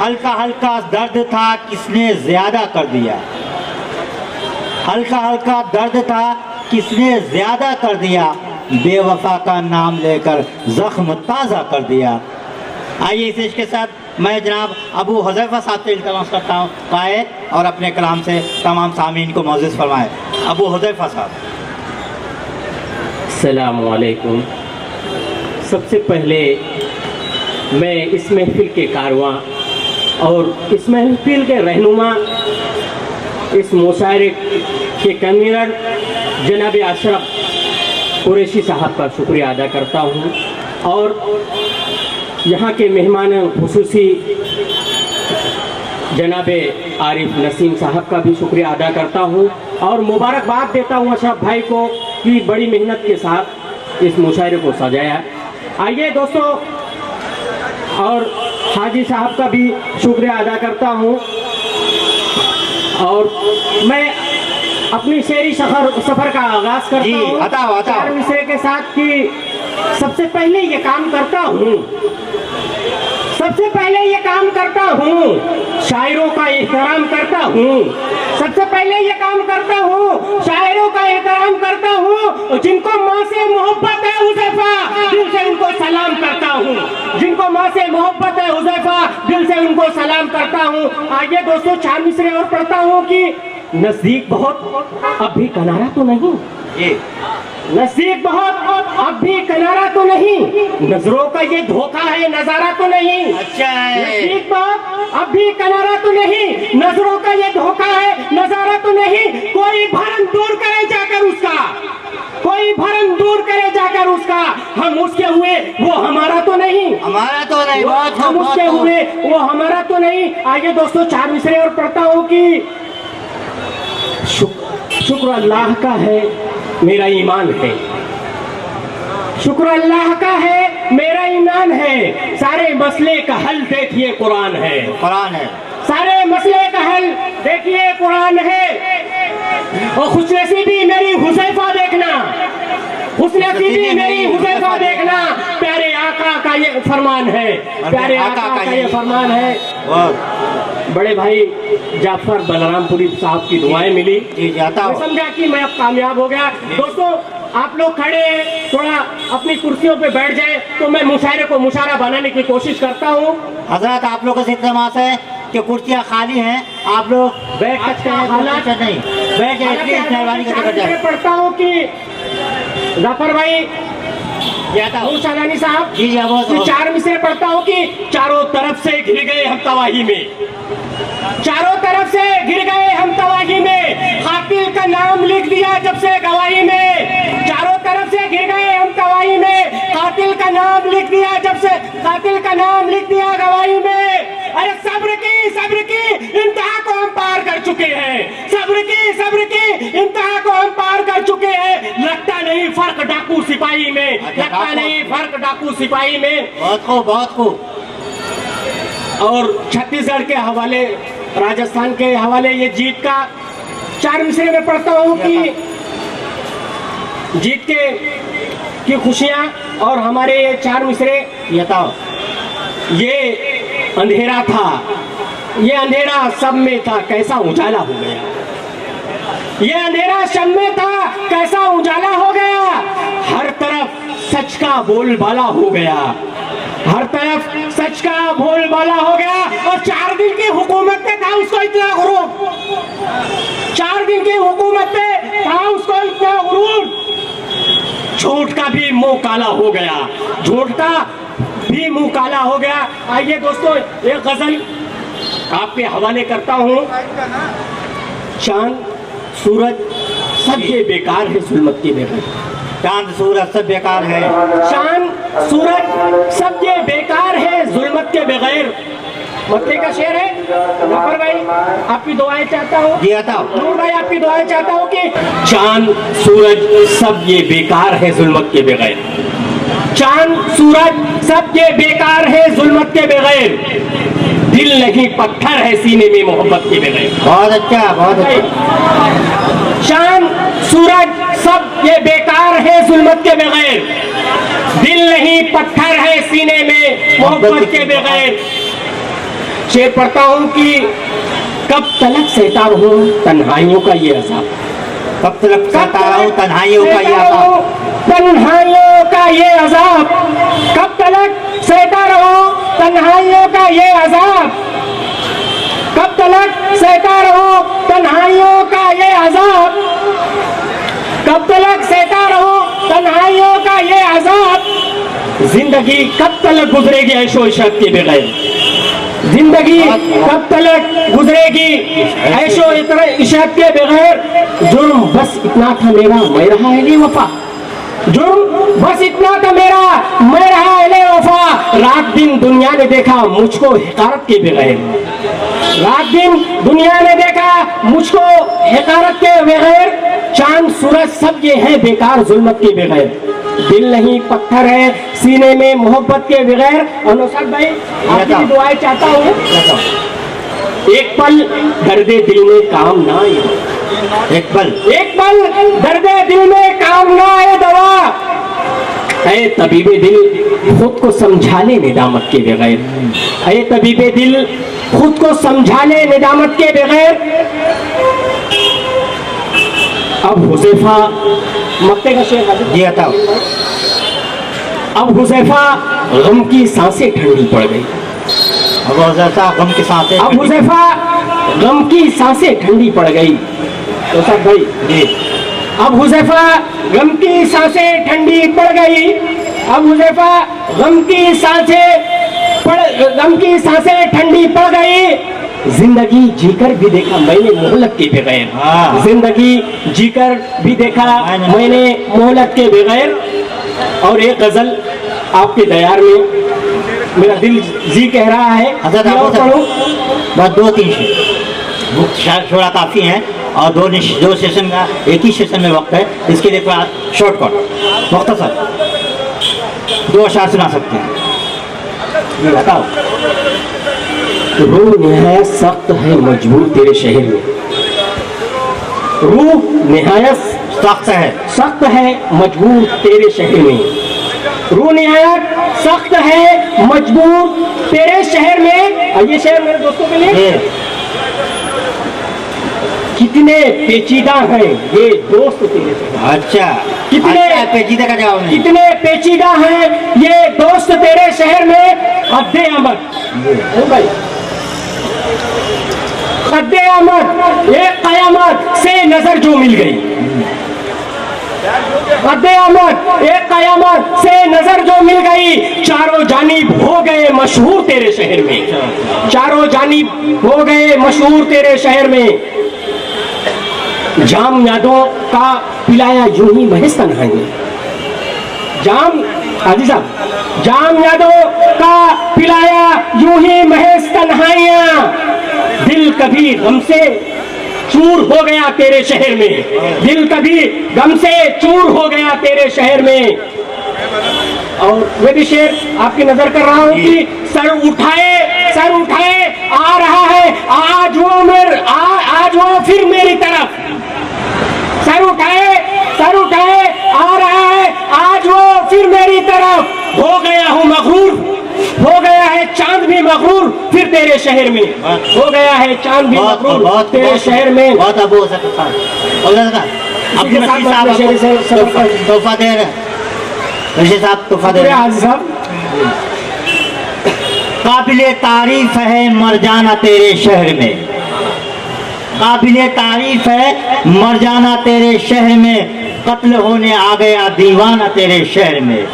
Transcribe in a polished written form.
हल्का हल्का दर्द था किसने ज्यादा कर दिया, हल्का हल्का दर्द था किसने ज्यादा कर दिया, बेवफा का नाम लेकर जख्म ताज़ा कर दिया। आइए इस के साथ मैं जनाब अबू हुज़ैफ़ा साहब से इल्तिमास करता हूँ आए और अपने कलाम से तमाम सामीन को मौजूद फरमाएँ। अबू हुज़ैफ़ा साहब। अस्सलामु अलैकुम। सबसे पहले मैं इस महफिल के कारवां और इस महफिल के रहनुमा, इस मुशायरे के कन्वीनर जनाब अशरफ कुरैशी साहब का शुक्रिया अदा करता हूँ और यहाँ के मेहमान खुसूसी जनाब आरिफ नसीम साहब का भी शुक्रिया अदा करता हूँ और मुबारकबाद देता हूँ अशरफ भाई को कि बड़ी मेहनत के साथ इस मुशायरे को सजाया। आइए दोस्तों, और हाजी साहब का भी शुक्रिया अदा करता हूँ और मैं अपनी शेरी सफ़र का आगाज़ करता हूँ चार विषय के साथ कि सबसे पहले ये काम करता हूँ, सबसे पहले ये काम करता हूँ, शायरों का एहतराम करता हूँ, सबसे पहले ये काम करता हूँ, शायरों का एहतराम करता हूँ, जिनको माँ से मोहब्बत है हुज़ैफ़ा दिल से उनको सलाम करता हूँ, जिनको माँ से मोहब्बत है हुज़ैफ़ा दिल से उनको सलाम करता हूँ। आइए दोस्तों, चार मिसरे और पढ़ता हूँ कि नजदीक बहुत अब भी किनारा तो नहीं, नजदीक बहुत अब भी किनारा तो नहीं, नजरों का ये धोखा है नजारा तो नहीं, अच्छा है। नजदीक बहुत अब भी किनारा तो नहीं, नजरों का ये धोखा है नजारा तो नहीं, कोई भरम दूर करे जाकर उसका, कोई भरम दूर करे जाकर उसका, हम उसके हुए वो हमारा तो नहीं, हमारा तो नहीं, हम उसके हुए वो हमारा तो नहीं। आइए दोस्तों, चार मिसरे और पढ़ता हूँ कि शुक्र अल्लाह का है मेरा ईमान है, शुक्र अल्लाह का है मेरा ईमान है, सारे मसले का हल देखिए कुरान है, कुरान है, सारे मसले का हल देखिए कुरान है। और खुशनसीबी मेरी हुज़ैफ़ा देखना, खुशनसीबी मेरी हुज़ैफ़ा देखना, प्यारे आका का ये फरमान है, प्यारे आका का ये फरमान है। बड़े भाई जाफर बलरामपुरी साहब की दुआएं मिली, मैं समझा कि मैं अब कामयाब हो गया। दोस्तों, आप लोग खड़े हैं, थोड़ा अपनी कुर्सियों पे बैठ जाएं तो मैं मुशायरे को मुशायरा बनाने की कोशिश करता हूँ। हजरत आप लोगों से इल्तिमास है कि कुर्सियाँ खाली हैं, आप लोग बैठ सकते हैं, हालात नहीं बैठ जाए। पढ़ता हूँ कि जाफर भाई मूसालानी साहब जी चार मिसरे पढ़ता हूँ कि चारों तरफ से घिर गए हम तबाही में, चारों तरफ से घिर गए हम तबाही में, कातिल का नाम लिख दिया जब से गवाही में, चारों तरफ से घिर गए हम तबाही में, कातिल का नाम लिख दिया जब से, कातिल का नाम लिख दिया गवाही में। अरे सब्र की इंतहा को हम पार कर चुके हैं, सब्र की इंतहा को हम पार कर चुके हैं, लगता नहीं फर्क डाकू सिपाही में, लगता नहीं फर्क डाकू सिपाही में। बहुत खूब। और छत्तीसगढ़ के हवाले, राजस्थान के हवाले ये जीत का चार मिसरे में पढ़ता हूँ कि जीत की खुशियाँ और हमारे ये चार मिसरे बताओ। ये अंधेरा था, ये अंधेरा सब में था, कैसा उजाला हो गया, ये अंधेरा सब में था, कैसा उजाला हो गया, हर तरफ सच का बोलबाला हो गया, हर तरफ सच का बोलबाला हो गया। और 4 दिन की हुकूमत पे था उसको इतना गुरूर, 4 दिन की हुकूमत पे था उसको इतना गुरूर, झूठ का भी मुंह काला हो गया, झूठ का भी मुंह काला हो गया। आइए दोस्तों, एक गजल आपके हवाले करता हूँ। चांद सूरज सब ये बेकार है जुल्मत के बगैर, चांद सूरज सब बेकार है, चांद सूरज सब ये बेकार है जुल्मत के बगैर। मक्के का शेर है। जफर भाई आपकी दुआएं चाहता हूँ, नूर भाई आपकी दुआएं चाहता हूँ कि चांद सूरज सब ये बेकार है जुल्मत के बगैर, चांद सूरज सब ये बेकार है जुल्मत के बगैर, दिल नहीं पत्थर है सीने में मोहब्बत के बगैर। बहुत अच्छा, बहुत अच्छा। चांद सूरज सब ये बेकार है जुल्मत के बगैर, दिल नहीं पत्थर है सीने में मोहब्बत के बगैर। शेर पढ़ता हूँ कि कब तलक सहता रहूं तन्हाइयों का ये अज़ाब, कब तक सहता रहूं तन्हाइयों का ये अज़ाब, तन्हाइयों का ये अज़ाब, कब तलक सहता रहूं तन्हाइयों का ये अज़ाब, कब तलक सहता रहूं तन्हाइयों का ये अज़ाब, कब तलक सहता रहूं तन्हाइयों का ये अज़ाब। जिंदगी कब तलक गुजरेगी ऐशो इशरत के बगैर, जिंदगी कब तलक गुजरेगी ऐशो इशरत के बगैर। जुर्म बस इतना था मेरा मैं रहा अहले वफा, जुर्म बस इतना था मेरा मैं रहा अहले वफा। रात दिन दुनिया ने देखा मुझको हिकारत के बगैर, रात दिन दुनिया ने देखा मुझको हिकारत के बगैर। चांद सूरज सब ये है बेकार जुल्मत के बगैर, दिल नहीं पत्थर है सीने में मोहब्बत के बगैर। और नौशाद भाई आपकी भी दुआएं चाहता हूँ। एक पल दर्दे दिल में काम ना आए, एक पल दर्दे दिल में काम ना आए दवा। ऐ तबीबे दिल खुद को समझा ले निदामत के बगैर, ऐ तबीबे दिल खुद को समझा ले निदामत के बगैर। अब हुज़ैफा मक्के का शेर जी बताओ। अब हुज़ैफा गम की सांसें ठंडी पड़ गई, अब हुज़ैफा गम की सांसें, अब हुज़ैफा गम की सांसें ठंडी पड़ गई। तो सब भाई जी, अब हुज़ैफा गम की सांसें ठंडी पड़ गई, अब हुज़ैफा गम की सांसें ठंडी पड़ गई। जिंदगी जीकर भी देखा मैंने मोहलत के बगैर, जिंदगी जीकर भी देखा मैंने मोहलत के बगैर। और एक गजल आपके दयार में मेरा दिल जी कह रहा है, हज़रत आपको बस 2-3 शेर थोड़ा काफ़ी हैं और दो सेशन का एक ही सेशन में वक्त है, इसके लिए थोड़ा शॉर्टकट मुख्तसर 2 अशार सुना सकते हैं। बताओ। रूह निहायत सख्त है मजबूर तेरे शहर में, रूह निहायत सख्त है मजबूर तेरे शहर में, रूह निहायत सख्त है मजबूर तेरे शहर में। और ये शहर मेरे दोस्तों के लिए कितने पेचीदा हैं ये दोस्त तेरे शहर। अच्छा, कितने पेचीदा का जवाब नहीं, कितने पेचीदा हैं ये दोस्त तेरे शहर में। हद्दे अमद भाई, हद्दे अमद एक कयामत से नजर जो मिल गई, हद्दे अमद एक कयामत से नजर जो मिल गई। चारों जानिब हो गए मशहूर तेरे शहर में, चारों जानिब हो गए मशहूर तेरे शहर में। जाम यादों का पिलाया यूं ही महज तन्हाई में, जाम हाजी साहब, जाम यादों का पिलाया यूं ही महज तन्हाइयां। दिल कभी गम से चूर हो गया तेरे शहर में, दिल कभी गम से चूर हो गया तेरे शहर में। और वे भी शेर आपकी नजर कर रहा हूं कि सर उठाए आ रहा है आज वो फिर मेरी तरफ, सर उठाए आ रहा है आज वो फिर मेरी तरफ। हो गया हूँ मगरूर, हो गया है चांद भी मगरूर फिर तेरे शहर में, हो गया है चांद भी मगरूर तेरे शहर में। बहुत अब हो सकता है अपने तोहफा दे रहे साहब, तोहफा दे रहे साहब। काबिले तारीफ है मर जाना तेरे शहर में, काबिले तारीफ है मर जाना तेरे शहर में। कत्ल होने आ गया दीवाना तेरे शहर में।